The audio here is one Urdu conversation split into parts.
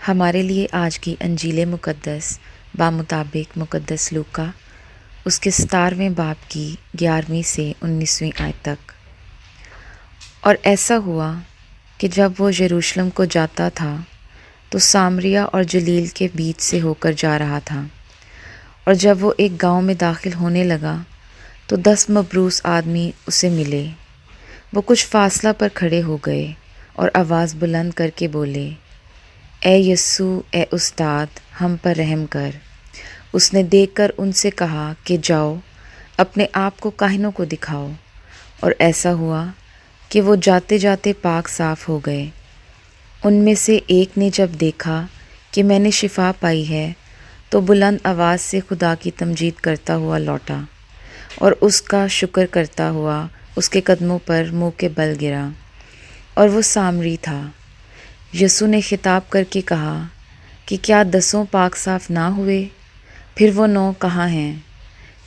ہمارے لیے آج کی انجیل مقدس بامطابق مقدس لوکا اس کے 17ویں باب کی 11ویں سے 19ویں آیت تک۔ اور ایسا ہوا کہ جب وہ یروشلم کو جاتا تھا تو سامریہ اور جلیل کے بیچ سے ہو کر جا رہا تھا، اور جب وہ ایک گاؤں میں داخل ہونے لگا تو 10 مبروس آدمی اسے ملے۔ وہ کچھ فاصلہ پر کھڑے ہو گئے اور آواز بلند کر کے بولے، اے یسوع، اے استاد، ہم پر رحم کر۔ اس نے دیکھ کر ان سے کہا کہ جاؤ، اپنے آپ کو کاہنوں کو دکھاؤ۔ اور ایسا ہوا کہ وہ جاتے جاتے پاک صاف ہو گئے۔ ان میں سے ایک نے جب دیکھا کہ میں نے شفا پائی ہے تو بلند آواز سے خدا کی تمجید کرتا ہوا لوٹا، اور اس کا شکر کرتا ہوا اس کے قدموں پر منہ کے بل گرا، اور وہ سامری تھا۔ یسوع نے خطاب کر کے کہا کہ کیا 10 پاک صاف نہ ہوئے؟ پھر وہ 9 کہاں ہیں؟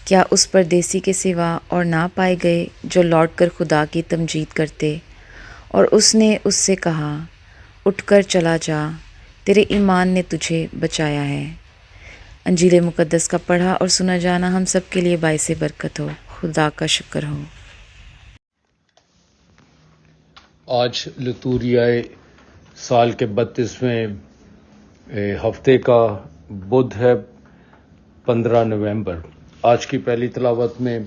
کیا اس پردیسی کے سوا اور نہ پائے گئے جو لوٹ کر خدا کی تمجید کرتے؟ اور اس نے اس سے کہا، اٹھ کر چلا جا، تیرے ایمان نے تجھے بچایا ہے۔ انجیل مقدس کا پڑھا اور سنا جانا ہم سب کے لیے باعث برکت ہو۔ خدا کا شکر ہو۔ آج لتوریائے سال کے 32ویں ہفتے کا بدھ ہے، 15 نومبر۔ آج کی پہلی تلاوت میں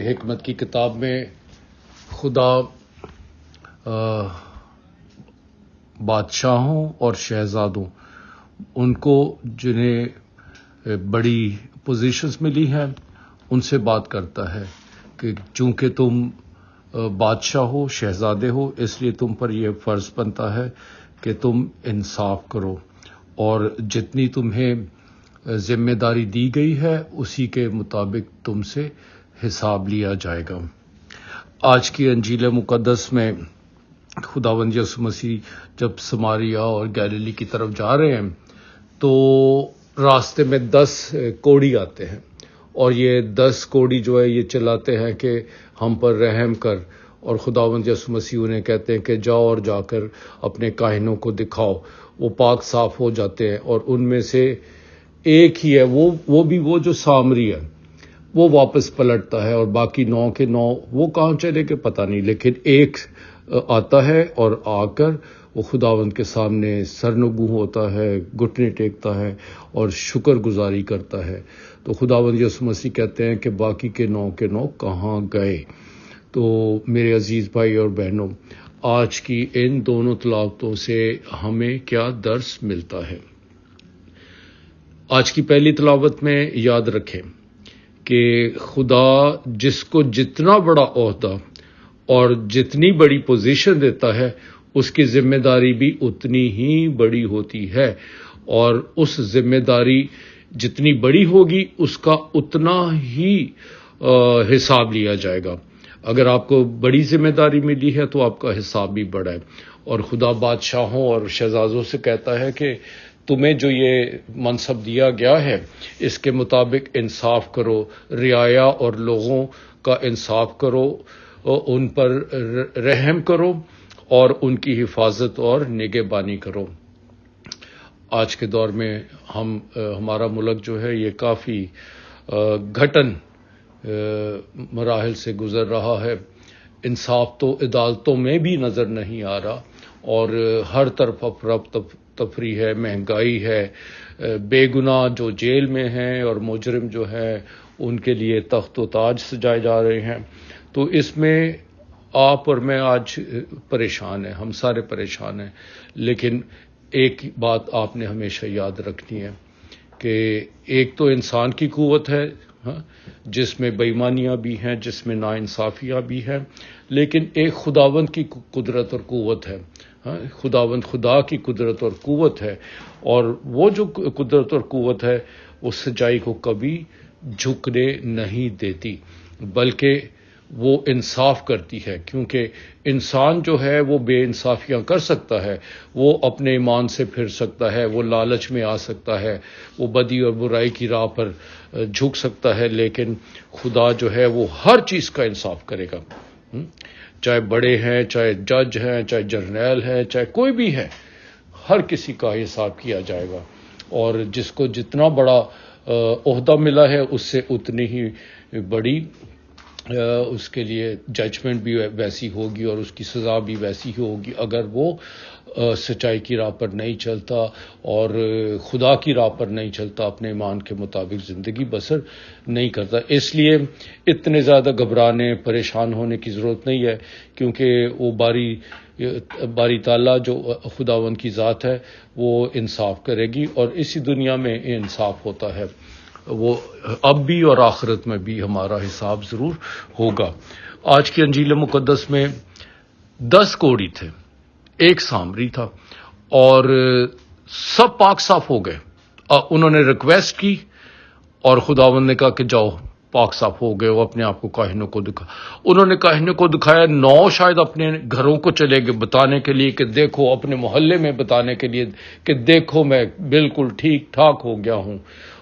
حکمت کی کتاب میں خدا بادشاہوں اور شہزادوں، ان کو جنہیں بڑی پوزیشنز ملی ہیں، ان سے بات کرتا ہے کہ چونکہ تم بادشاہ ہو، شہزادے ہو، اس لیے تم پر یہ فرض بنتا ہے کہ تم انصاف کرو، اور جتنی تمہیں ذمہ داری دی گئی ہے اسی کے مطابق تم سے حساب لیا جائے گا۔ آج کی انجیل مقدس میں خداوند یسوع مسیح جب سماریہ اور گلیلی کی طرف جا رہے ہیں تو راستے میں 10 کوڑی آتے ہیں، اور یہ 10 کوڑی جو ہے یہ چلاتے ہیں کہ ہم پر رحم کر، اور خداوند یسوع مسیح انہیں کہتے ہیں کہ جاؤ اور جا کر اپنے کاہنوں کو دکھاؤ۔ وہ پاک صاف ہو جاتے ہیں، اور ان میں سے ایک ہی ہے، وہ بھی وہ جو سامری ہے، وہ واپس پلٹتا ہے، اور باقی 9 کے 9 وہ کہاں چلے گئے پتہ نہیں، لیکن ایک آتا ہے اور آ کر وہ خداوند کے سامنے سرنگوں ہوتا ہے، گھٹنے ٹیکتا ہے اور شکر گزاری کرتا ہے۔ تو خداوند یسوع مسیح کہتے ہیں کہ باقی کے 9 کے 9 کہاں گئے؟ تو میرے عزیز بھائی اور بہنوں، آج کی ان دونوں تلاوتوں سے ہمیں کیا درس ملتا ہے؟ آج کی پہلی تلاوت میں یاد رکھیں کہ خدا جس کو جتنا بڑا عہدہ اور جتنی بڑی پوزیشن دیتا ہے اس کی ذمہ داری بھی اتنی ہی بڑی ہوتی ہے، اور اس ذمہ داری جتنی بڑی ہوگی اس کا اتنا ہی حساب لیا جائے گا۔ اگر آپ کو بڑی ذمہ داری ملی ہے تو آپ کا حساب بھی بڑا ہے، اور خدا بادشاہوں اور شہزادوں سے کہتا ہے کہ تمہیں جو یہ منصب دیا گیا ہے اس کے مطابق انصاف کرو، رعایا اور لوگوں کا انصاف کرو، ان پر رحم کرو اور ان کی حفاظت اور نگہبانی کرو۔ آج کے دور میں ہمارا ملک جو ہے یہ کافی گھٹن مراحل سے گزر رہا ہے۔ انصاف تو عدالتوں میں بھی نظر نہیں آ رہا، اور ہر طرف افراد تفریح ہے، مہنگائی ہے، بے گناہ جو جیل میں ہیں اور مجرم جو ہیں ان کے لیے تخت و تاج سجائے جا رہے ہیں۔ تو اس میں آپ اور میں آج پریشان ہیں، ہم سارے پریشان ہیں، لیکن ایک بات آپ نے ہمیشہ یاد رکھنی ہے کہ ایک تو انسان کی قوت ہے، جس میں بے ایمانیاں بھی ہیں، جس میں ناانصافیاں بھی ہیں، لیکن ایک خداوند کی قدرت اور قوت ہے۔ خداوند خدا کی قدرت اور قوت ہے، اور وہ جو قدرت اور قوت ہے وہ سچائی کو کبھی جھکنے نہیں دیتی، بلکہ وہ انصاف کرتی ہے، کیونکہ انسان جو ہے وہ بے انصافیاں کر سکتا ہے، وہ اپنے ایمان سے پھر سکتا ہے، وہ لالچ میں آ سکتا ہے، وہ بدی اور برائی کی راہ پر جھک سکتا ہے، لیکن خدا جو ہے وہ ہر چیز کا انصاف کرے گا، چاہے بڑے ہیں، چاہے جج ہیں، چاہے جرنیل ہیں، چاہے کوئی بھی ہے، ہر کسی کا حساب کیا جائے گا، اور جس کو جتنا بڑا عہدہ ملا ہے اس سے اتنی ہی بڑی اس کے لیے ججمنٹ بھی ویسی ہوگی اور اس کی سزا بھی ویسی ہی ہوگی اگر وہ سچائی کی راہ پر نہیں چلتا اور خدا کی راہ پر نہیں چلتا، اپنے ایمان کے مطابق زندگی بسر نہیں کرتا۔ اس لیے اتنے زیادہ گھبرانے پریشان ہونے کی ضرورت نہیں ہے، کیونکہ وہ باری تعالیٰ جو خداوند کی ذات ہے وہ انصاف کرے گی، اور اسی دنیا میں انصاف ہوتا ہے، وہ اب بھی اور آخرت میں بھی ہمارا حساب ضرور ہوگا۔ آج کی انجیل مقدس میں 10 کوڑی تھے، ایک سامری تھا، اور سب پاک صاف ہو گئے۔ انہوں نے ریکویسٹ کی اور خداوند نے کہا کہ جاؤ پاک صاف ہو گئے، وہ اپنے آپ کو کاہنوں کو دکھا۔ انہوں نے کاہنوں کو دکھایا، 9 شاید اپنے گھروں کو چلے گئے بتانے کے لیے کہ دیکھو، اپنے محلے میں بتانے کے لیے کہ دیکھو میں بالکل ٹھیک ٹھاک ہو گیا ہوں۔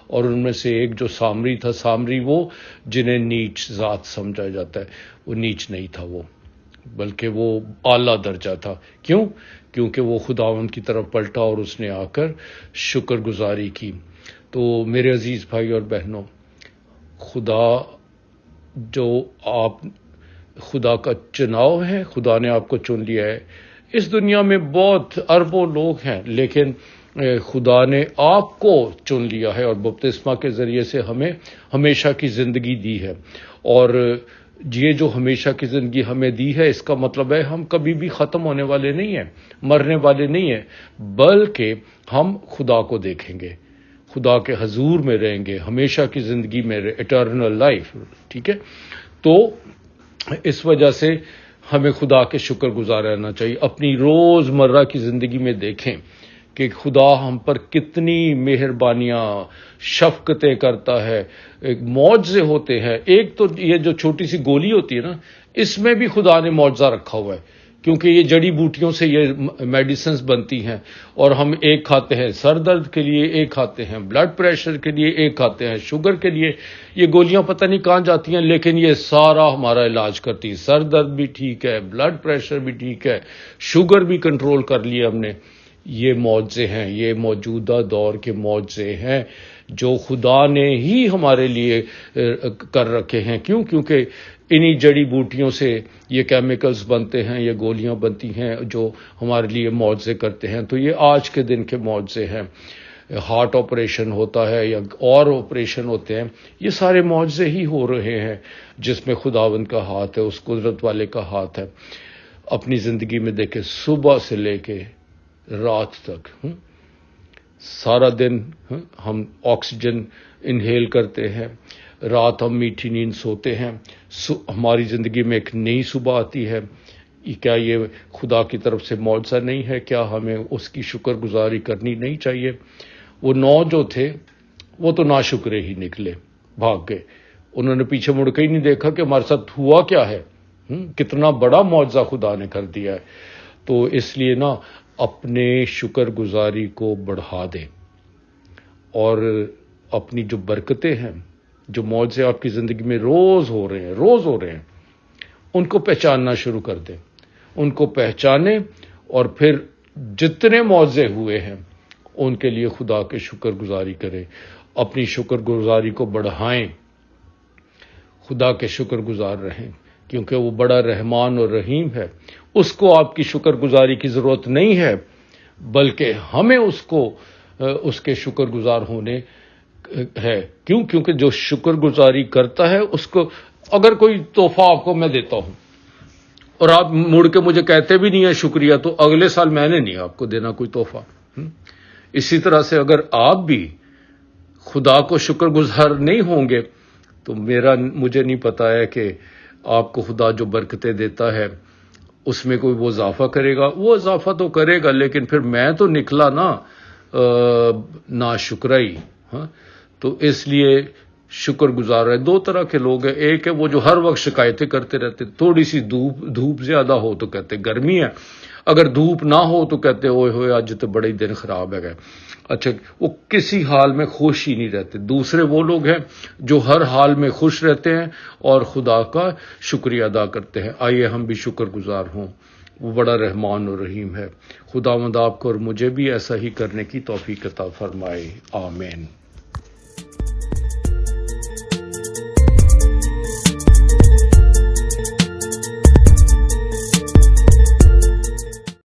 اور ان میں سے ایک جو سامری تھا، سامری وہ جنہیں نیچ ذات سمجھا جاتا ہے، وہ نیچ نہیں تھا، وہ بلکہ وہ اعلیٰ درجہ تھا۔ کیوں؟ کیونکہ وہ خداوند کی طرف پلٹا اور اس نے آ کر شکر گزاری کی۔ تو میرے عزیز بھائی اور بہنوں، خدا کا چناؤ ہے، خدا نے آپ کو چن لیا ہے۔ اس دنیا میں بہت اربوں لوگ ہیں، لیکن خدا نے آپ کو چن لیا ہے اور بپتسمہ کے ذریعے سے ہمیں ہمیشہ کی زندگی دی ہے۔ اور یہ جو ہمیشہ کی زندگی ہمیں دی ہے، اس کا مطلب ہے ہم کبھی بھی ختم ہونے والے نہیں ہیں، مرنے والے نہیں ہیں، بلکہ ہم خدا کو دیکھیں گے، خدا کے حضور میں رہیں گے، ہمیشہ کی زندگی میں، اٹرنل لائف، ٹھیک ہے؟ تو اس وجہ سے ہمیں خدا کے شکر گزار رہنا چاہیے۔ اپنی روز مرہ کی زندگی میں دیکھیں کہ خدا ہم پر کتنی مہربانیاں، شفقتیں کرتا ہے، ایک معجزے ہوتے ہیں۔ ایک تو یہ جو چھوٹی سی گولی ہوتی ہے نا، اس میں بھی خدا نے معجزہ رکھا ہوا ہے، کیونکہ یہ جڑی بوٹیوں سے یہ میڈیسنز بنتی ہیں، اور ہم ایک کھاتے ہیں سر درد کے لیے، ایک کھاتے ہیں بلڈ پریشر کے لیے، ایک کھاتے ہیں شوگر کے لیے۔ یہ گولیاں پتہ نہیں کہاں جاتی ہیں، لیکن یہ سارا ہمارا علاج کرتی ہے۔ سر درد بھی ٹھیک ہے، بلڈ پریشر بھی ٹھیک ہے، شوگر بھی کنٹرول کر لیا ہم نے۔ یہ معجزے ہیں، یہ موجودہ دور کے معجزے ہیں جو خدا نے ہی ہمارے لیے کر رکھے ہیں۔ کیوں؟ کیونکہ انہی جڑی بوٹیوں سے یہ کیمیکلز بنتے ہیں، یہ گولیاں بنتی ہیں جو ہمارے لیے معجزے کرتے ہیں۔ تو یہ آج کے دن کے معجزے ہیں۔ ہارٹ آپریشن ہوتا ہے یا اور آپریشن ہوتے ہیں، یہ سارے معجزے ہی ہو رہے ہیں جس میں خداوند کا ہاتھ ہے، اس قدرت والے کا ہاتھ ہے۔ اپنی زندگی میں دیکھیں، صبح سے لے کے رات تک سارا دن ہم آکسیجن انہیل کرتے ہیں، رات ہم میٹھی نیند سوتے ہیں، ہماری زندگی میں ایک نئی صبح آتی ہے۔ کیا یہ خدا کی طرف سے معجزہ نہیں ہے؟ کیا ہمیں اس کی شکر گزاری کرنی نہیں چاہیے؟ وہ 9 جو تھے وہ تو ناشکرے ہی نکلے، بھاگ گئے، انہوں نے پیچھے مڑ کے ہی نہیں دیکھا کہ ہمارے ساتھ ہوا کیا ہے، کتنا بڑا معجزہ خدا نے کر دیا ہے۔ تو اس لیے نا اپنے شکر گزاری کو بڑھا دیں، اور اپنی جو برکتیں ہیں، جو معجزے آپ کی زندگی میں روز ہو رہے ہیں، ان کو پہچاننا شروع کر دیں، ان کو پہچانیں، اور پھر جتنے معجزے ہوئے ہیں ان کے لیے خدا کے شکر گزاری کریں، اپنی شکر گزاری کو بڑھائیں، خدا کے شکر گزار رہیں، کیونکہ وہ بڑا رحمان اور رحیم ہے۔ اس کو آپ کی شکر گزاری کی ضرورت نہیں ہے، بلکہ ہمیں اس کے شکر گزار ہونے ہے۔ کیوں؟ کیونکہ جو شکر گزاری کرتا ہے اس کو، اگر کوئی تحفہ آپ کو میں دیتا ہوں اور آپ مڑ کے مجھے کہتے بھی نہیں ہے شکریہ، تو اگلے سال میں نے نہیں آپ کو دینا کوئی تحفہ۔ اسی طرح سے اگر آپ بھی خدا کو شکر گزار نہیں ہوں گے تو مجھے نہیں پتا ہے کہ آپ کو خدا جو برکتیں دیتا ہے اس میں کوئی وہ اضافہ کرے گا۔ وہ اضافہ تو کرے گا، لیکن پھر میں تو نکلا نا شکرائی۔ تو اس لیے شکر گزار ہے۔ 2 طرح کے لوگ ہیں، ایک ہے وہ جو ہر وقت شکایتیں کرتے رہتے، تھوڑی سی دھوپ زیادہ ہو تو کہتے گرمی ہے، اگر دھوپ نہ ہو تو کہتے اوئے ہوئے آج تو بڑے دن خراب ہے گئے۔ اچھا وہ کسی حال میں خوش ہی نہیں رہتے. دوسرے وہ لوگ ہیں جو ہر حال میں خوش رہتے ہیں اور خدا کا شکریہ ادا کرتے ہیں. آئیے ہم بھی شکر گزار ہوں. وہ بڑا رحمان و رحیم ہے. خداوند آپ کو اور مجھے بھی ایسا ہی کرنے کی توفیق عطا فرمائے. آمین.